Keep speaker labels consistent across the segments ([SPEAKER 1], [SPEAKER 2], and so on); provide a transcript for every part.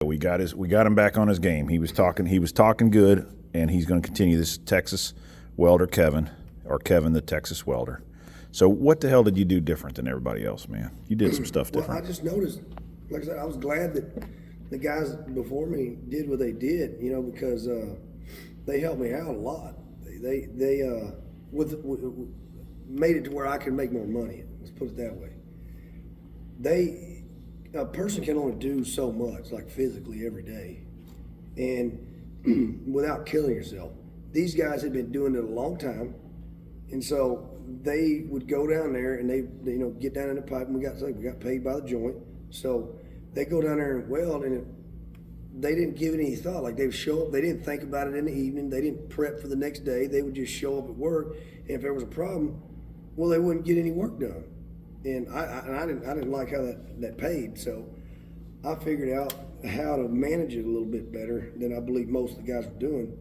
[SPEAKER 1] We got him back on his game. He was talking good, and he's going to continue this. Texas welder Kevin the Texas welder. So what the hell did you do different than everybody else, man? You did some stuff different.
[SPEAKER 2] Well, I just noticed, like I said, I was glad that the guys before me did what they did, because they helped me out a lot. They made it to where I could make more money. Let's put it that way. A person can only do so much, like physically every day, and without killing yourself. These guys had been doing it a long time, and so they would go down there and they get down in the pipe, and we got paid by the joint. So they go down there and weld, and they didn't give it any thought. Like, they would show up, they didn't think about it in the evening, they didn't prep for the next day. They would just show up at work, and if there was a problem, well, they wouldn't get any work done. And I didn't like how that paid, so I figured out how to manage it a little bit better than I believe most of the guys were doing.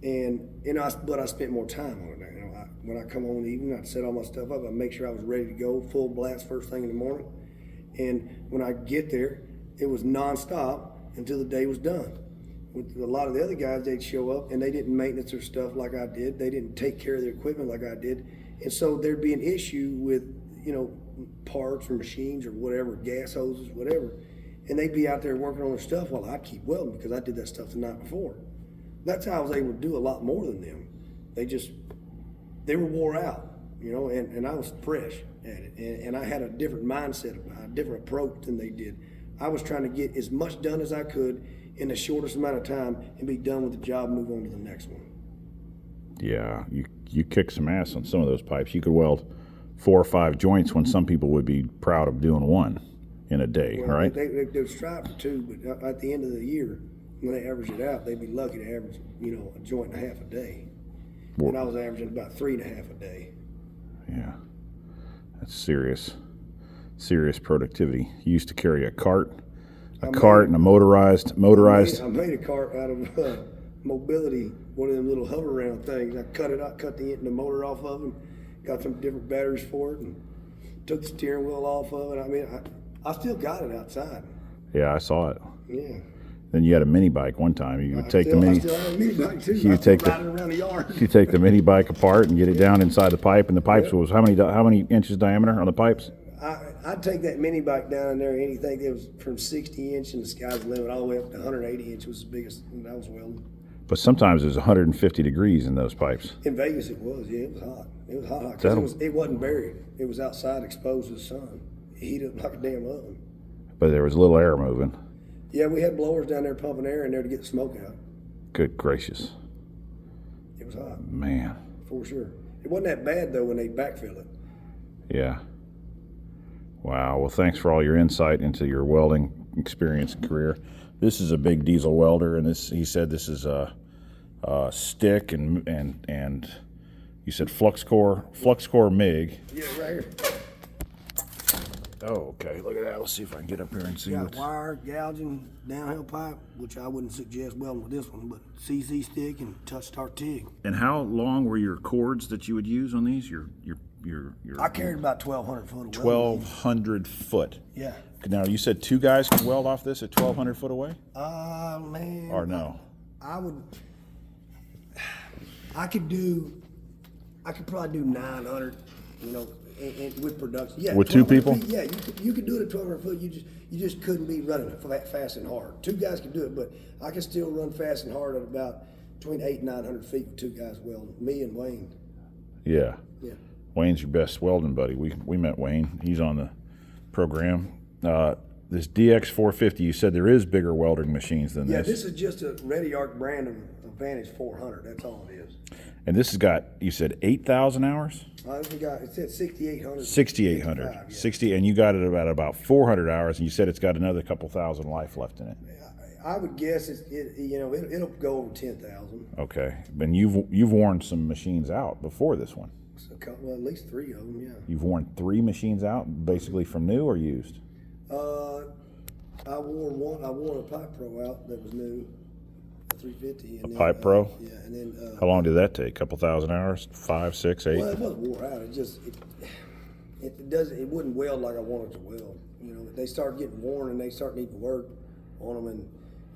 [SPEAKER 2] And but I spent more time on it. When I come home in the evening, I'd set all my stuff up. I'd make sure I was ready to go, full blast first thing in the morning. And when I get there, it was nonstop until the day was done. With a lot of the other guys, they'd show up and they didn't maintenance their stuff like I did. They didn't take care of their equipment like I did, and so there'd be an issue with parts or machines or whatever, gas hoses, whatever, and they'd be out there working on their stuff while I'd keep welding because I did that stuff the night before. That's how I was able to do a lot more than them. They were wore out, and I was fresh at it, and I had a different mindset, a different approach than they did. I was trying to get as much done as I could in the shortest amount of time and be done with the job, move on to the next one.
[SPEAKER 1] Yeah, you kicked some ass on some of those pipes. You could weld 4 or 5 joints when some people would be proud of doing 1 in a day,
[SPEAKER 2] well,
[SPEAKER 1] right?
[SPEAKER 2] They'd strive for 2, but at the end of the year, when they average it out, they'd be lucky to average, a joint and a half a day.
[SPEAKER 1] Well,
[SPEAKER 2] and I was averaging about 3.5 a day.
[SPEAKER 1] Yeah, that's serious productivity. You used to carry a cart and a motorized.
[SPEAKER 2] I made a cart out of mobility, one of them little hover around things. I cut the motor off of them, got some different batteries for it, and took the steering wheel off of it. I still got it outside.
[SPEAKER 1] Yeah, I saw it.
[SPEAKER 2] Yeah.
[SPEAKER 1] Then you had a mini bike one time. You would take the mini.
[SPEAKER 2] I still have a mini bike too.
[SPEAKER 1] You take
[SPEAKER 2] around the yard.
[SPEAKER 1] You take the mini bike apart and get it down inside the pipe, and the pipes was how many inches diameter on the pipes?
[SPEAKER 2] I'd take that mini bike down in there, anything that was from 60 inch and the sky's the limit, all the way up to 180 inch was the biggest I was welding.
[SPEAKER 1] But sometimes it was 150 degrees in those pipes.
[SPEAKER 2] In Vegas it was, yeah, it was hot. It was hot because it wasn't buried. It was outside exposed to the sun. It heated up like a damn oven.
[SPEAKER 1] But there was a little air moving.
[SPEAKER 2] Yeah, we had blowers down there pumping air in there to get the smoke out.
[SPEAKER 1] Good gracious.
[SPEAKER 2] It was hot.
[SPEAKER 1] Man.
[SPEAKER 2] For sure. It wasn't that bad though when they backfill it.
[SPEAKER 1] Yeah. Wow. Well, thanks for all your insight into your welding experience and career. This is a big diesel welder, and he said this is a stick and you said flux core MIG.
[SPEAKER 2] Yeah, right here.
[SPEAKER 1] Oh, okay. Look at that. Let's see if I can get up here and see.
[SPEAKER 2] Got wire, gouging, downhill pipe, which I wouldn't suggest welding with this one, but CZ stick and touch start TIG.
[SPEAKER 1] And how long were your cords that you would use on these? Your
[SPEAKER 2] I carried about 1,200 foot of
[SPEAKER 1] 1,200 foot.
[SPEAKER 2] Yeah.
[SPEAKER 1] Now you said 2 guys could weld off this at 1,200 foot away?
[SPEAKER 2] Man.
[SPEAKER 1] Or no?
[SPEAKER 2] I could probably do 900. And with production, yeah.
[SPEAKER 1] With 2 people?
[SPEAKER 2] Feet, yeah, you could do it at 1,200 foot. You just couldn't be running it fast and hard. 2 guys could do it, but I can still run fast and hard at about between 800 and 900 feet with 2 guys welding. Me and Wayne.
[SPEAKER 1] Yeah.
[SPEAKER 2] Yeah.
[SPEAKER 1] Wayne's your best welding buddy. We met Wayne. He's on the program. This DX450. You said there is bigger welding machines than this.
[SPEAKER 2] Yeah, this is just a Ready Arc brand of Advantage 400. That's all it is.
[SPEAKER 1] And this has got, you said 8,000 hours?
[SPEAKER 2] It said 6,800.
[SPEAKER 1] 6,800.
[SPEAKER 2] Yeah.
[SPEAKER 1] 60, and you got it about 400 hours, and you said it's got another couple thousand life left in it.
[SPEAKER 2] I would guess it'll go over 10,000.
[SPEAKER 1] Okay, and you've worn some machines out before this one.
[SPEAKER 2] Well, at least 3 of them, yeah.
[SPEAKER 1] You've worn 3 machines out, basically from new or used?
[SPEAKER 2] I wore a Pipe Pro out that was new. 350. And
[SPEAKER 1] Pipe Pro?
[SPEAKER 2] Yeah, and then.
[SPEAKER 1] How long did that take? A couple thousand hours? 5, 6, 8?
[SPEAKER 2] Well, it wasn't wore out. It wouldn't weld like I wanted to weld. They start getting worn and they start needing work on them, and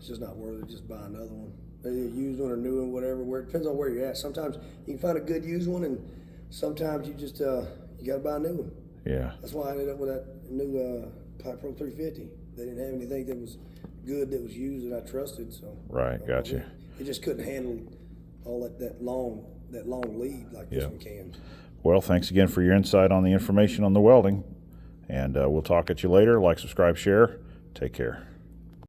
[SPEAKER 2] it's just not worth it. Just buy another one, either a used one or new one, whatever. Where it depends on where you're at. Sometimes you can find a good used one, and sometimes you just you got to buy a new one.
[SPEAKER 1] Yeah.
[SPEAKER 2] That's why I ended up with that new Pipe Pro 350. They didn't have anything that was good that was used that I trusted. So
[SPEAKER 1] Right. Gotcha.
[SPEAKER 2] It just couldn't handle all that long lead like this one can.
[SPEAKER 1] Well, thanks again for your insight on the information on the welding, and we'll talk at you later. Like, subscribe, share. Take care.